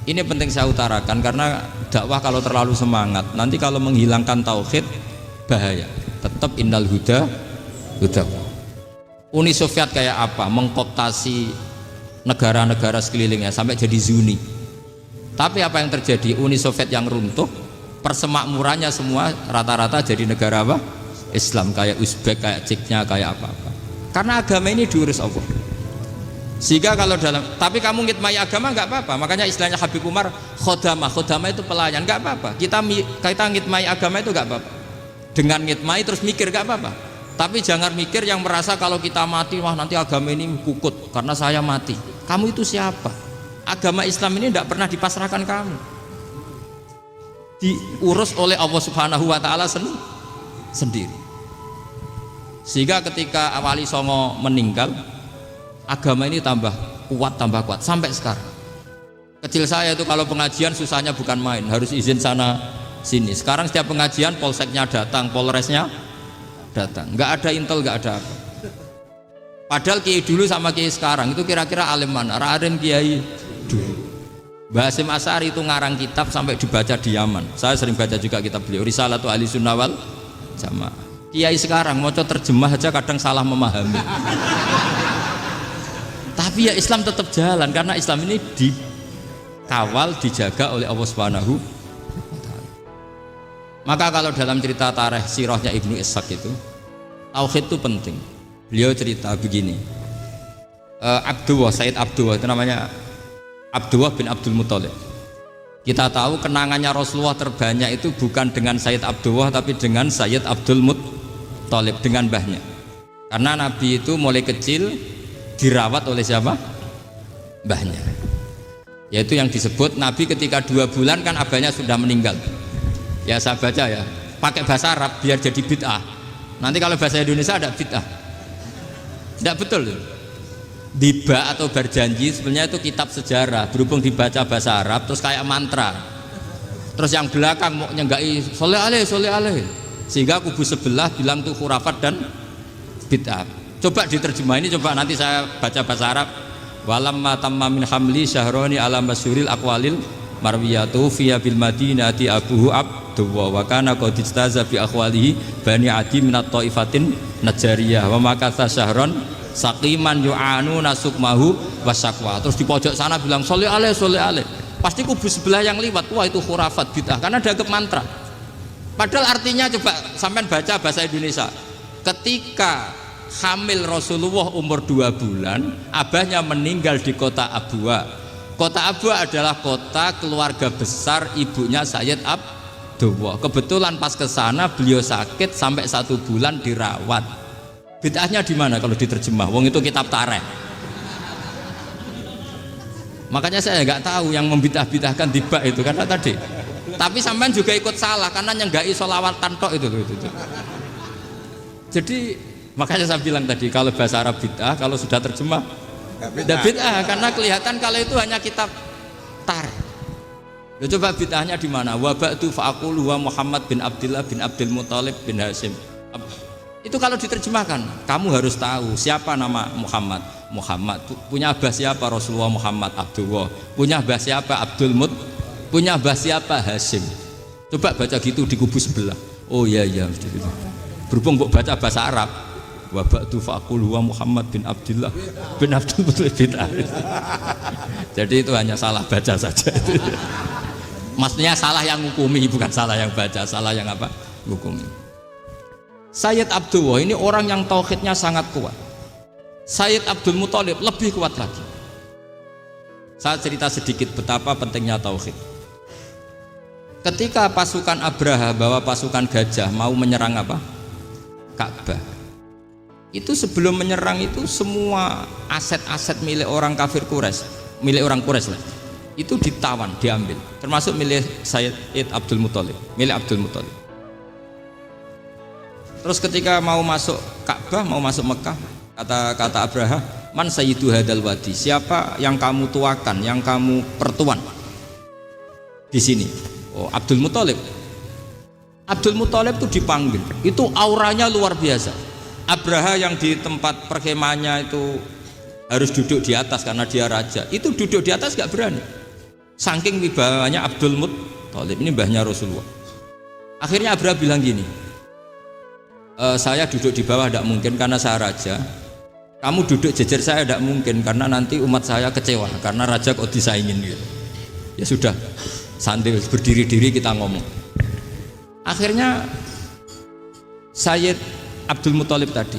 Ini penting saya utarakan karena dakwah kalau terlalu semangat nanti kalau menghilangkan tauhid bahaya. Tetap innal huda huda. Uni Soviet kayak apa? Mengkooptasi negara-negara sekelilingnya sampai jadi zuni. Tapi apa yang terjadi? Uni Soviet yang runtuh, persemakmurannya semua rata-rata jadi negara apa? Islam, kayak Uzbek, kayak Ceknya, kayak apa-apa. Karena agama ini diurus Allah. Sehingga kalau dalam, tapi kamu ngitmai agama nggak apa-apa. Makanya istilahnya Habib Umar khodamah itu pelayan, nggak apa-apa. Kita ngitmai agama itu nggak apa-apa. Dengan ngitmai terus mikir nggak apa-apa. Tapi jangan mikir yang merasa kalau kita mati wah nanti agama ini kukut karena saya mati. Kamu itu siapa? Agama Islam ini tidak pernah dipasrahkan kamu. Diurus oleh Allah Subhanahu wa taala sendiri. Sehingga ketika Wali Songo meninggal, agama ini tambah kuat sampai sekarang. Kecil saya itu kalau pengajian susahnya bukan main, harus izin sana sini. Sekarang setiap pengajian polseknya datang, polresnya datang, nggak ada intel, nggak ada apa. Padahal kiai dulu sama kiai sekarang itu kira-kira alim mana? Raden kiai dulu. Mbah Hasyim Asy'ari itu ngarang kitab sampai dibaca di Yaman. Saya sering baca juga kitab beliau, Risalatu Ahli Sunnah wal Jamaah. Kiai sekarang mau terjemah aja kadang salah memahami. Tapi ya Islam tetap jalan karena Islam ini dikawal, dijaga oleh Allah Subhanahu wa taala. Maka kalau dalam cerita tarikh sirahnya Ibnu Ishaq itu tauhid itu penting. Beliau cerita begini. Sayyid Abdullah itu namanya Abdullah bin Abdul Muthalib. Kita tahu kenangannya Rasulullah terbanyak itu bukan dengan Sayyid Abdullah tapi dengan Sayyid Abdul Muthalib, dengan mbahnya. Karena Nabi itu mulai kecil dirawat oleh siapa? Mbahnya. Yaitu yang disebut Nabi ketika 2 bulan kan abahnya sudah meninggal. Ya saya baca ya, pakai bahasa Arab biar jadi bid'ah. Nanti kalau bahasa Indonesia ada bid'ah. Tidak betul tuh. Diba atau berjanji sebenarnya itu kitab sejarah, berhubung dibaca bahasa Arab terus kayak mantra. Terus yang belakang mau nyenggai soleh aleh, sehingga kubu sebelah bilang tuh khurafat dan bid'ah. Coba diterjemah ini, coba nanti saya baca bahasa Arab. Walamma tamma min hamli syahroni ala masyhuril aqwalil marwiyatu fiya bil madinati abuhu Abdullah wa kana qad istaza bi akhwalihi bani adi minat taifatin najariyah wa makatha syahron saqiman yu'anu nasukmahu wasakwa. Terus di pojok sana bilang soleh aleh. Pasti kubu sebelah yang liwat, wah itu khurafat bid'ah karena dianggap mantra. Padahal artinya coba sampean baca bahasa Indonesia. Ketika hamil Rasulullah umur 2 bulan, abahnya meninggal di kota Abwa. Kota Abwa adalah kota keluarga besar ibunya Sayyid Abdullah. Kebetulan pas ke sana beliau sakit sampai 1 bulan dirawat. Bid'ahnya di mana kalau diterjemah? Wong itu kitab tarikh. Makanya saya nggak tahu yang membidah-bidahkan tiba itu karena tadi. Tapi sampean juga ikut salah karena nyenggai sholawat kantok itu. Jadi makanya saya bilang tadi kalau bahasa Arab bid'ah, kalau sudah terjemah bid'ah karena kelihatan kalau itu hanya kitab tarikh. Coba bid'ahnya di mana? Wa ba'du fa'aqulu wa Muhammad bin Abdullah bin Abdul Muthalib bin Hasyim. Itu kalau diterjemahkan, kamu harus tahu siapa nama Muhammad. Muhammad punya abah siapa? Rasulullah Muhammad Abdullah. Punya abah siapa? Abdul Mut. Punya abah siapa? Hasyim. Coba baca gitu di kubu sebelah. Oh iya. Berhubung kok baca bahasa Arab. Wa ba'du faqulu wa Muhammad bin Abdullah bin Abdul Muthalib bin Jadi itu hanya salah baca saja. Maksudnya salah yang ngukumi, bukan salah yang baca, salah yang apa? Ngukumi. Sayyid Abdullah ini orang yang tauhidnya sangat kuat. Sayyid Abdul Muthalib lebih kuat lagi. Saya cerita sedikit betapa pentingnya tauhid. Ketika pasukan Abraha bawa pasukan gajah mau menyerang apa? Ka'bah. Itu sebelum menyerang itu semua aset-aset milik orang kafir Quraisy, milik orang Quraisy lah. Itu ditawan, diambil, termasuk milik Sayyid Abdul Muthalib, milik Abdul Muthalib. Terus ketika mau masuk Ka'bah, mau masuk Mekah, kata Abraha, man sayyidu hadal wadi, siapa yang kamu tuakan, yang kamu pertuan di sini? Oh, Abdul Muthalib. Abdul Muthalib itu dipanggil, itu auranya luar biasa. Abraha yang di tempat perkemahannya itu harus duduk di atas karena dia raja, itu duduk di atas gak berani. Saking wibawanya Abdul Muttalib, ini mbahnya Rasulullah. Akhirnya Abraha bilang gini, saya duduk di bawah tidak mungkin karena saya raja. Kamu duduk jejer saya tidak mungkin karena nanti umat saya kecewa karena raja kok disaingin gitu. Ya sudah, sambil berdiri-diri kita ngomong. Akhirnya Sayyid Abdul Muttalib tadi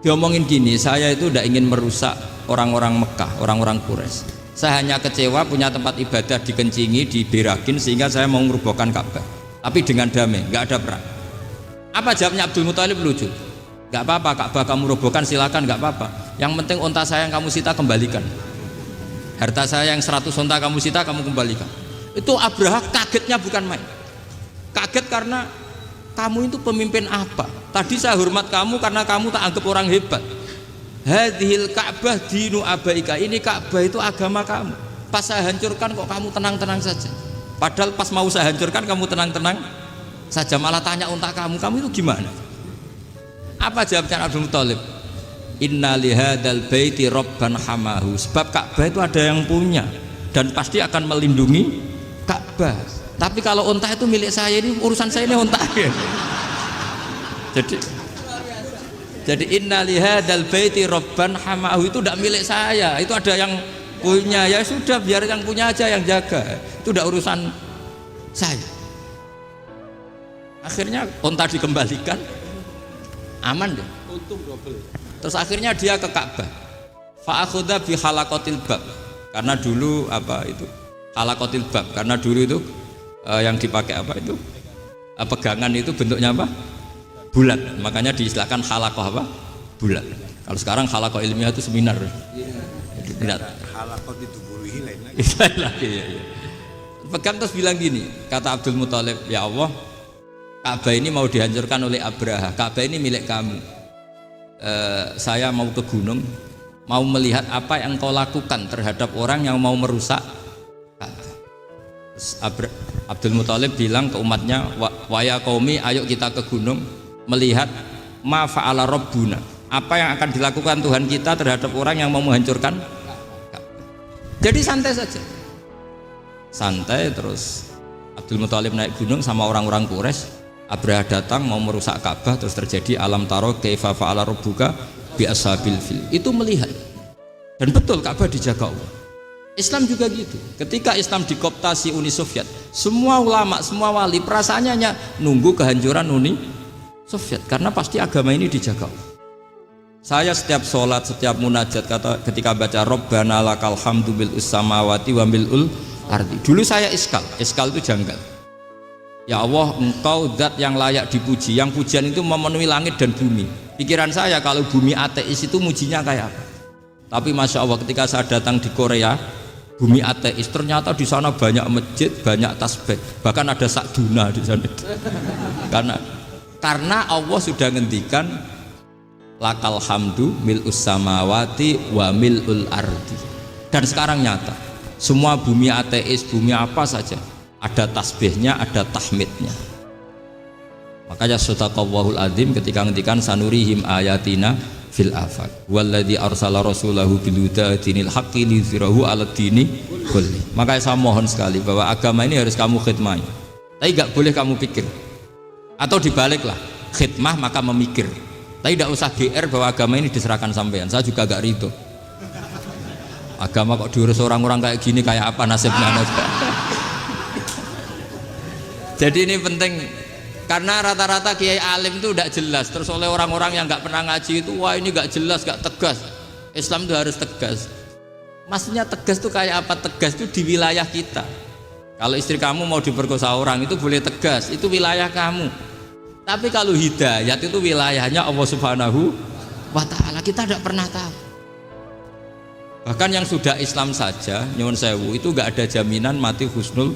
diomongin gini, saya itu tidak ingin merusak orang-orang Mekah, orang-orang Quraisy. Saya hanya kecewa punya tempat ibadah dikencingi, diberakin sehingga saya mau merubuhkan Ka'bah. Tapi dengan damai, nggak ada perang. Apa jawabnya Abdul Muttalib? Lucu. Nggak apa-apa, Ka'bah kamu robohkan silakan, nggak apa-apa. Yang penting unta saya yang kamu sita kembalikan. Harta saya yang 100 unta kamu sita kamu kembalikan. Itu Abraha kagetnya bukan main. Kaget karena kamu itu pemimpin apa? Tadi saya hormat kamu karena kamu tak anggap orang hebat. Hadhil Ka'bah dinu abaika, ini Ka'bah itu agama kamu. Pas saya hancurkan kok kamu tenang-tenang saja. Padahal pas mau saya hancurkan kamu tenang-tenang saja, malah tanya unta kamu itu gimana? Apa jawabnya Abdul Muttalib? Inna lihadal baiti robban hamahu, sebab Ka'bah itu ada yang punya dan pasti akan melindungi Ka'bah. Tapi kalau unta itu milik saya, ini urusan saya, ini unta. Jadi inna lihadal baiti robban hamahu itu tidak milik saya, itu ada yang punya. Ya sudah, biar yang punya aja yang jaga, itu tidak urusan saya. Akhirnya unta dikembalikan, aman deh. Untung double. Terus akhirnya dia ke Ka'bah. Fa'akhudha bi halaqatil bab. Karena dulu apa itu? Halaqatil bab. Karena dulu itu yang dipakai apa itu? Pegangan itu bentuknya apa? Bulat. Makanya diistilahkan halaqah apa? Bulat. Kalau sekarang halaqah ilmiah itu seminar. Iya. Halaqah ditubuhi lain lagi. Iya. Pegang terus bilang gini, kata Abdul Muttalib, ya Allah, Ka'bah ini mau dihancurkan oleh Abraha. Ka'bah ini milik kamu. Saya mau ke gunung, mau melihat apa yang kau lakukan terhadap orang yang mau merusak Ka'bah. Abdul Muttalib bilang ke umatnya, wa ya qaumi, ayo kita ke gunung melihat ma fa'ala rabbuna, apa yang akan dilakukan Tuhan kita terhadap orang yang mau menghancurkan Ka'bah. Jadi santai saja, santai. Terus Abdul Muttalib naik gunung sama orang-orang Quraisy. Abraha datang mau merusak Ka'bah, terus terjadi alam taro kaifa fa'ala rabbuka bi ashabil fil. Itu melihat. Dan betul Ka'bah dijaga Allah. Islam juga gitu. Ketika Islam dikooptasi Uni Soviet, semua ulama, semua wali perasaannya hanya nunggu kehancuran Uni Soviet karena pasti agama ini dijaga Allah. Saya setiap sholat, setiap munajat ketika baca Rabbana lakal hamdu bil samawati wa mil'ul ardi. Dulu saya iskal itu janggal. Ya Allah, engkau zat yang layak dipuji, yang pujian itu memenuhi langit dan bumi. Pikiran saya kalau bumi ateis itu mujinya kayak apa? Tapi Masya Allah, ketika saya datang di Korea, bumi ateis, ternyata di sana banyak masjid, banyak tasbih, bahkan ada sakduna di sana. Karena Allah sudah ngendikan lakal hamdu mil'us samawati wa mil'ul ardi. Dan sekarang nyata, semua bumi ateis, bumi apa saja, ada tasbihnya, ada tahmidnya. Makanya sadaqallahul adzim ketika ngendikan sanurihim ayatina fil afaq walladzi arsala rasulahu bil huda dinil haqqi liyuzhirahu 'ala dini kulli. Makanya saya mohon sekali bahwa agama ini harus kamu khidmah. Tapi enggak boleh kamu pikir. Atau dibaliklah, khidmah maka memikir. Tapi tidak usah GR bahwa agama ini diserahkan sampean. Saya juga agak ridho. Agama kok diurus orang-orang kayak gini, kayak apa nasibnya? Jadi ini penting, karena rata-rata kiai alim itu tidak jelas. Terus oleh orang-orang yang nggak pernah ngaji itu, wah ini nggak jelas, nggak tegas. Islam itu harus tegas. Maksudnya tegas itu kayak apa? Tegas itu di wilayah kita. Kalau istri kamu mau diperkosa orang itu boleh tegas, itu wilayah kamu. Tapi kalau hidayat itu wilayahnya Allah Subhanahu wa Ta'ala, kita tidak pernah tahu. Bahkan yang sudah Islam saja, nyuwun sewu, itu nggak ada jaminan mati husnul.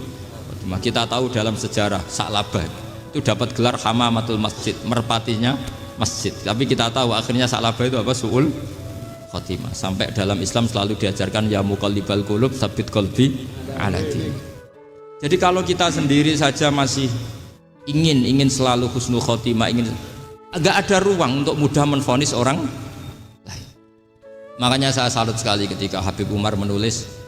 Kita tahu dalam sejarah Sa'labah itu dapat gelar hamamatul masjid, merpatinya masjid. Tapi kita tahu akhirnya Sa'labah itu apa? Su'ul khotimah. Sampai dalam Islam selalu diajarkan ya muqallibal qulub tsabbit qalbi ala din. Jadi kalau kita sendiri saja masih ingin selalu husnul khotimah, agak ada ruang untuk mudah menvonis orang lain. Makanya saya salut sekali ketika Habib Umar menulis